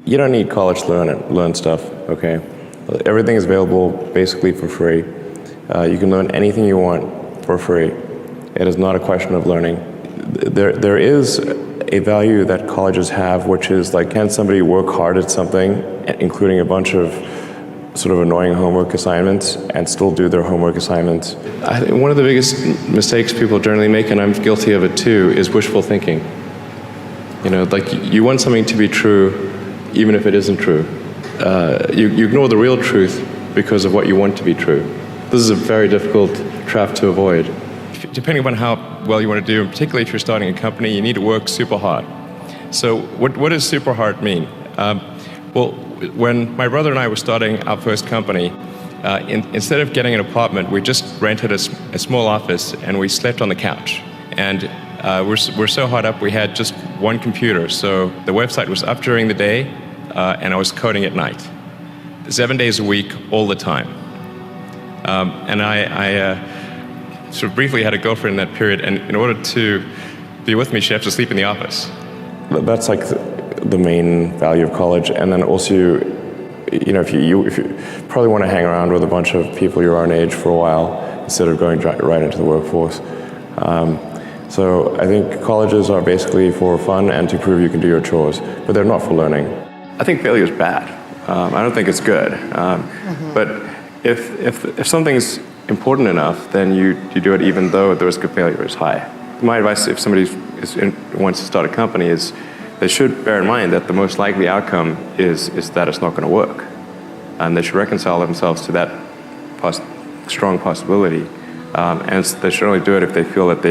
You don't need college to learn stuff, okay? Everything is available basically for free. You can learn anything you want for free. It is not a question of learning. There is a value that colleges have, which is like, can somebody work hard at something, including a bunch of sort of annoying homework assignments, and still do their homework assignments? I think one of the biggest mistakes people generally make, and I'm guilty of it too, is wishful thinking. You know, like you want something to be true, even if it isn't true. You ignore the real truth because of what you want to be true. This is a very difficult trap to avoid. Depending upon how well you want to do, and particularly if you're starting a company, you need to work super hard. So what does super hard mean? Well, when my brother and I were starting our first company, instead of getting an apartment, we just rented a small office and we slept on the couch. And we're so hard up, we had just one computer. So the website was up during the day, and I was coding at night. 7 days a week, all the time. And I sort of briefly had a girlfriend in that period, and in order to be with me, she had to sleep in the office. That's like the main value of college. And then also, you know, if you probably want to hang around with a bunch of people your own age for a while instead of going right into the workforce. So I think colleges are basically for fun and to prove you can do your chores, but they're not for learning. I think failure is bad. I don't think it's good. But if something's important enough, then you do it even though the risk of failure is high. My advice if somebody wants to start a company is they should bear in mind that the most likely outcome is that it's not going to work. And they should reconcile themselves to that strong possibility. And they should only do it if they feel that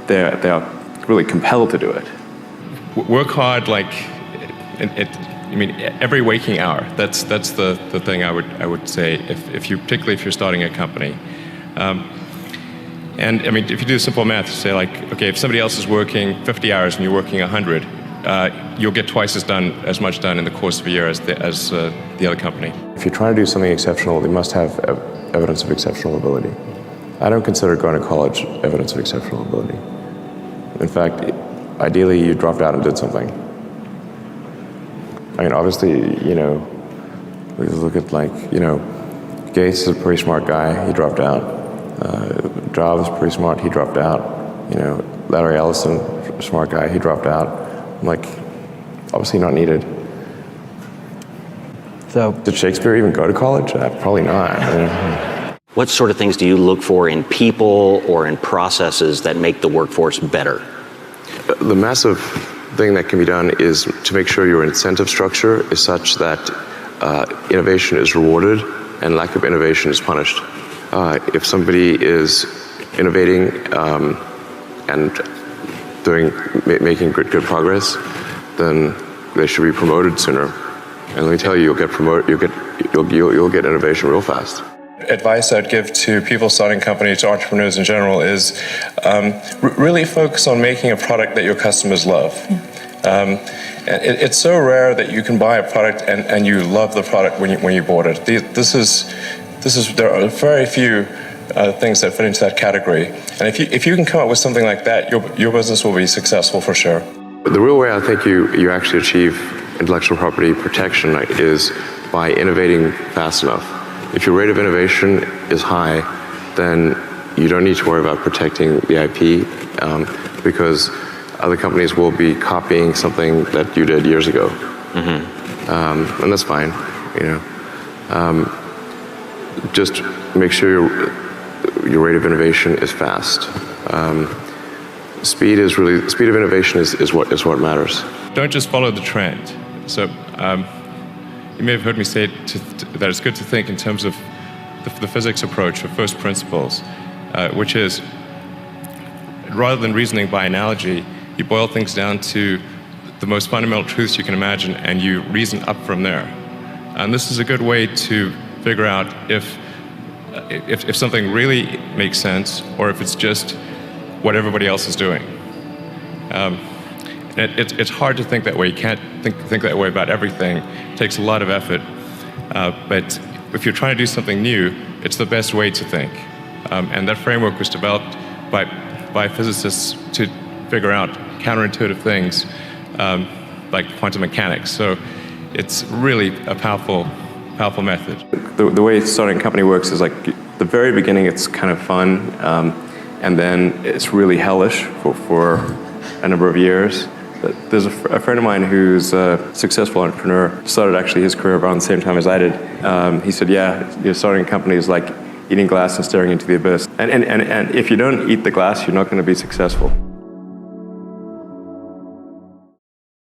they are really compelled to do it. Work hard, like, I mean, every waking hour. That's the thing I would say particularly if you're starting a company. And I mean, if you do simple math, say like, okay, if somebody else is working 50 hours and you're working 100, you'll get twice as much done in the course of a year as the other company. If you're trying to do something exceptional, they must have evidence of exceptional ability. I don't consider going to college evidence of exceptional ability. In fact, ideally, you dropped out and did something. I mean, obviously, you know, we look at like, you know, Gates is a pretty smart guy, he dropped out. Jobs, pretty smart, he dropped out. You know, Larry Ellison, smart guy, he dropped out. I'm like, obviously not needed. So, did Shakespeare even go to college? Probably not. What sort of things do you look for in people or in processes that make the workforce better? The massive thing that can be done is to make sure your incentive structure is such that innovation is rewarded and lack of innovation is punished. If somebody is innovating and making good progress, then they should be promoted sooner. And let me tell you, you'll get innovation real fast. Advice I'd give to people starting companies, to entrepreneurs in general, is really focus on making a product that your customers love. It's so rare that you can buy a product and you love the product when you bought it. There are very few things that fit into that category. And if you can come up with something like that, your business will be successful for sure. The real way I think you actually achieve intellectual property protection is by innovating fast enough. If your rate of innovation is high, then you don't need to worry about protecting the IP because other companies will be copying something that you did years ago. And that's fine, you know. Just make sure your rate of innovation is fast. Speed of innovation is what matters. Don't just follow the trend. So you may have heard me say that it's good to think in terms of the physics approach of first principles, which is rather than reasoning by analogy, you boil things down to the most fundamental truths you can imagine and you reason up from there. And this is a good way to figure out if something really makes sense or if it's just what everybody else is doing. It's hard to think that way. You can't think that way about everything. It takes a lot of effort. But if you're trying to do something new, it's the best way to think. And that framework was developed by physicists to figure out counterintuitive things like quantum mechanics. So it's really a powerful method. The way starting a company works is like the very beginning it's kind of fun, and then it's really hellish for a number of years. There's a friend of mine who's a successful entrepreneur, started actually his career around the same time as I did. He said, starting a company is like eating glass and staring into the abyss. And if you don't eat the glass, you're not going to be successful.